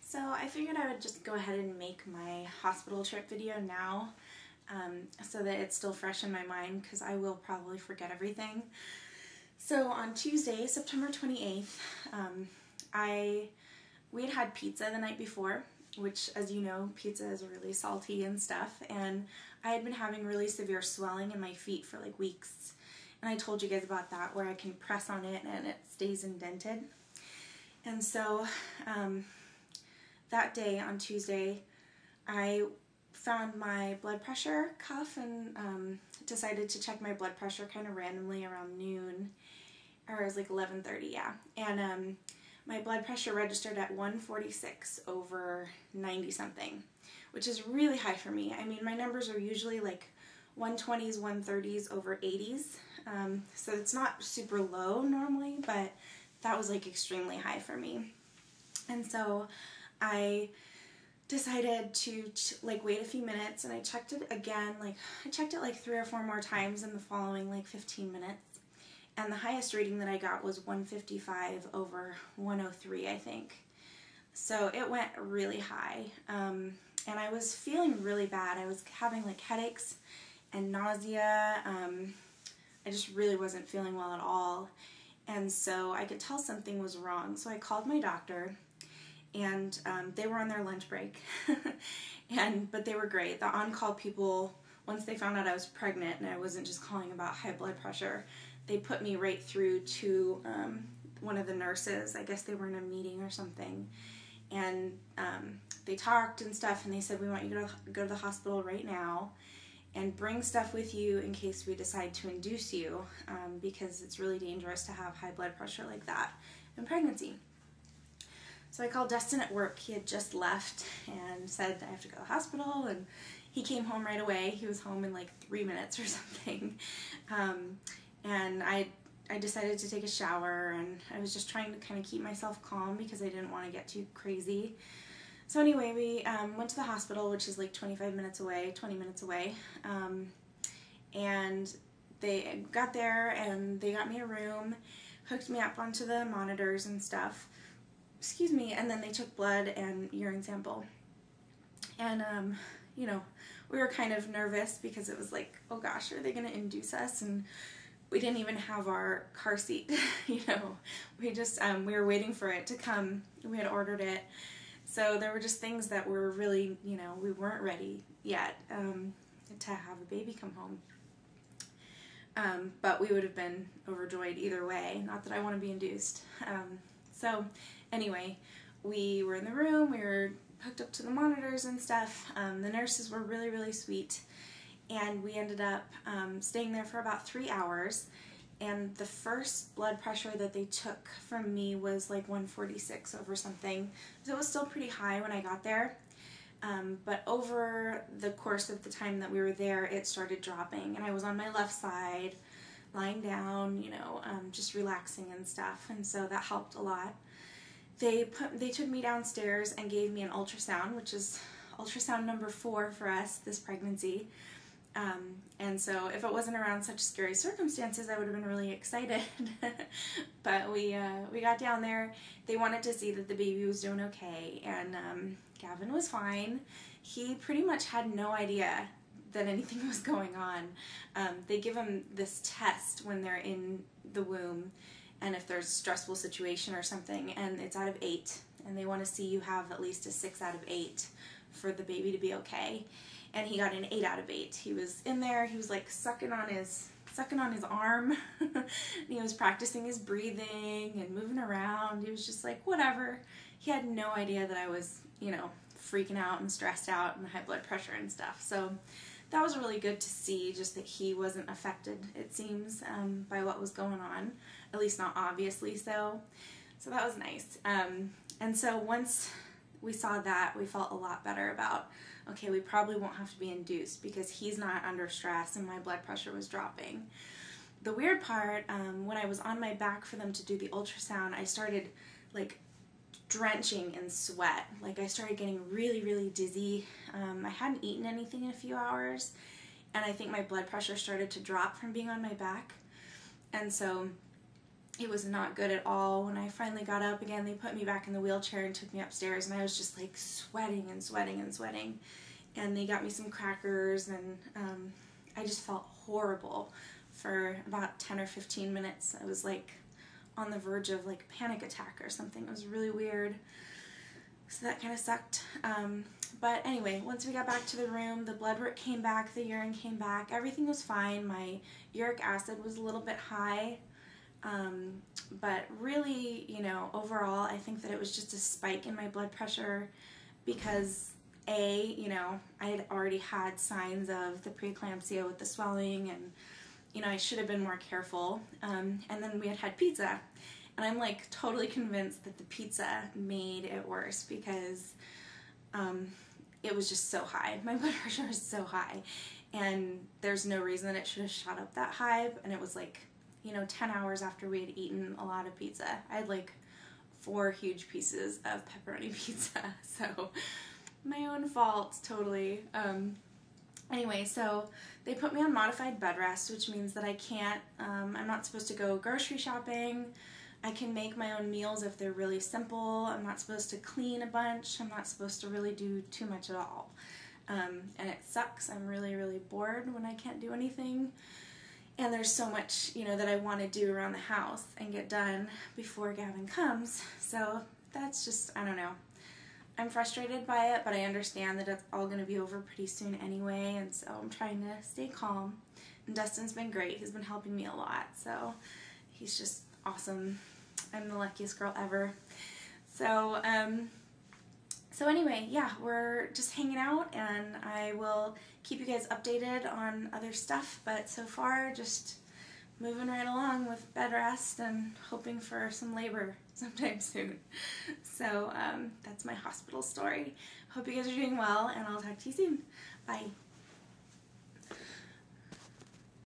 So I figured I would just go ahead and make my hospital trip video now so that it's still fresh in my mind, because I will probably forget everything. So on Tuesday, September 28th, we had pizza the night before, which, as you know, pizza is really salty and stuff, and I had been having really severe swelling in my feet for like weeks, and I told you guys about that, where I can press on it and it stays indented. And so that day, on Tuesday, I found my blood pressure cuff and decided to check my blood pressure kind of randomly around noon, or it was like 11:30, yeah. And my blood pressure registered at 146 over 90 something, which is really high for me. I mean, my numbers are usually like 120s, 130s over 80s, so it's not super low normally, but that was like extremely high for me. And so I decided to like wait a few minutes, and I checked it again. Like I checked it like 3 or 4 more times in the following like 15 minutes, and the highest reading that I got was 155 over 103, I think. So it went really high, and I was feeling really bad. I was having like headaches and nausea. I just really wasn't feeling well at all, and so I could tell something was wrong. So I called my doctor, and they were on their lunch break, but they were great. The on-call people, once they found out I was pregnant and I wasn't just calling about high blood pressure, they put me right through to one of the nurses. I guess they were in a meeting or something, and they talked and stuff, and they said, we want you to go to the hospital right now and bring stuff with you in case we decide to induce you, because it's really dangerous to have high blood pressure like that in pregnancy. So I called Dustin at work. He had just left and said, I have to go to the hospital, and he came home right away. He was home in like 3 minutes or something. And I decided to take a shower, and I was just trying to kind of keep myself calm because I didn't want to get too crazy. So anyway, we went to the hospital, which is like 20 minutes away, and they got there and they got me a room, hooked me up onto the monitors and stuff. Excuse me, and then they took blood and urine sample. And, you know, we were kind of nervous because it was like, oh gosh, are they going to induce us? And we didn't even have our car seat, you know. We just, we were waiting for it to come. We had ordered it. So there were just things that were really, you know, we weren't ready yet to have a baby come home. But we would have been overjoyed either way. Not that I want to be induced. So anyway, we were in the room, we were hooked up to the monitors and stuff. The nurses were really, really sweet, and we ended up staying there for about 3 hours, and the first blood pressure that they took from me was like 146 over something, so it was still pretty high when I got there, but over the course of the time that we were there, it started dropping, and I was on my left side, lying down, you know, just relaxing and stuff, and so that helped a lot. They took me downstairs and gave me an ultrasound, which is ultrasound number 4 for us this pregnancy. And so if it wasn't around such scary circumstances, I would have been really excited. But we got down there. They wanted to see that the baby was doing okay, and Gavin was fine. He pretty much had no idea that anything was going on. They give him this test when they're in the womb, and if there's a stressful situation or something, and it's out of 8, and they want to see you have at least a 6 out of 8 for the baby to be okay. And he got an 8 out of 8. He was in there, he was like sucking on his arm, and he was practicing his breathing and moving around. He was just like, whatever. He had no idea that I was, you know, freaking out and stressed out and high blood pressure and stuff. So that was really good to see, just that he wasn't affected, it seems, by what was going on, at least not obviously so. So that was nice. And so once we saw that, we felt a lot better about, okay, we probably won't have to be induced because he's not under stress and my blood pressure was dropping. The weird part, when I was on my back for them to do the ultrasound, I started like drenching in sweat. Like I started getting really, really dizzy. I hadn't eaten anything in a few hours, and I think my blood pressure started to drop from being on my back. And so it was not good at all. When I finally got up again, they put me back in the wheelchair and took me upstairs, and I was just like sweating and sweating and sweating. And they got me some crackers, and I just felt horrible for about 10 or 15 minutes. I was like on the verge of like panic attack or something. It was really weird. So that kind of sucked. But anyway, once we got back to the room, the blood work came back, the urine came back, everything was fine. My uric acid was a little bit high. But really, you know, overall, I think that it was just a spike in my blood pressure because you know, I had already had signs of the preeclampsia with the swelling, and, you know, I should have been more careful. And then we had pizza, and I'm like totally convinced that the pizza made it worse because it was just so high. My blood pressure was so high, and there's no reason it should have shot up that high. And it was like, you know, 10 hours after we had eaten a lot of pizza. I had like 4 huge pieces of pepperoni pizza, so my own fault, totally. Anyway, so they put me on modified bed rest, which means that I can't, I'm not supposed to go grocery shopping. I can make my own meals if they're really simple. I'm not supposed to clean a bunch. I'm not supposed to really do too much at all. And it sucks. I'm really, really bored when I can't do anything. And there's so much, you know, that I want to do around the house and get done before Gavin comes. So that's just, I don't know. I'm frustrated by it, but I understand that it's all going to be over pretty soon anyway, and so I'm trying to stay calm. And Dustin's been great. He's been helping me a lot, so he's just awesome. I'm the luckiest girl ever. So, so anyway, yeah, we're just hanging out, and I will keep you guys updated on other stuff, but so far, just moving right along with bed rest and hoping for some labor sometime soon. So that's my hospital story. Hope you guys are doing well, and I'll talk to you soon. Bye.